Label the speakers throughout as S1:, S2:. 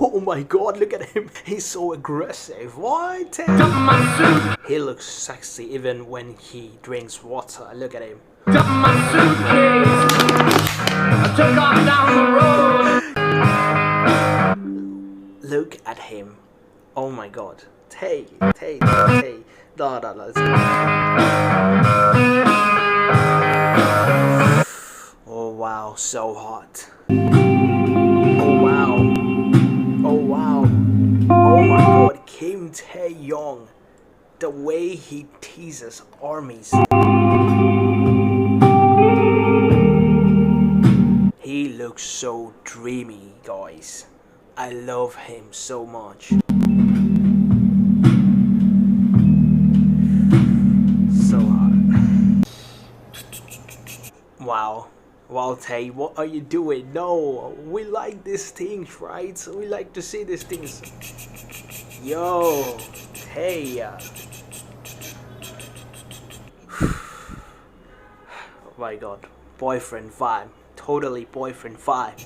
S1: Oh my god, look at him. He's so aggressive. What? He looks sexy even when he drinks water. Look at him.
S2: Took my suitcase, I took off down the road.
S1: Look at him. Oh my god. Tay. Da, let's go. Oh wow, so hot. Oh wow. Oh my god, Kim Taehyung. The way he teases armies. He looks so dreamy, guys. I love him so much. So hot. Wow, Tay, what are you doing? No, we like these things, right? We like to see these things. Yo, Tay. Oh my god, boyfriend vibe. Totally boyfriend vibe.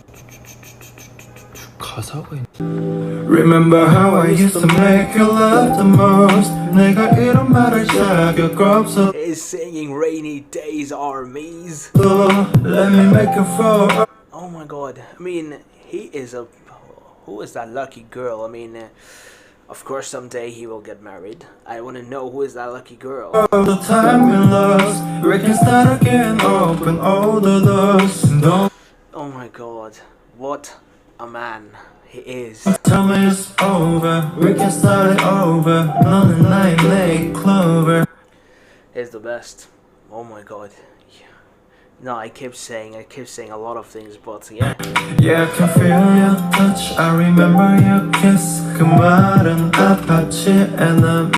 S3: Remember how I used to make you love the most. 내가 이런 말을 자격 없어.
S1: He's singing Rainy Days Armies.
S3: Let me make you fall.
S1: Oh my god, I mean, he is a... Who is that lucky girl? I mean, of course someday he will get married. I want to know who is that lucky girl.
S3: All the time we lost, we can start again, open all the doors. Don't
S1: Oh my god, what a man he is.
S3: tell me it's over, we can start it over. None and I make clover.
S1: He's the best. Oh my god. Yeah. No, I keep saying a lot of things, but yeah.
S3: Yeah, I can feel your touch, I remember your kiss. 그 말은 아팠지 and I'm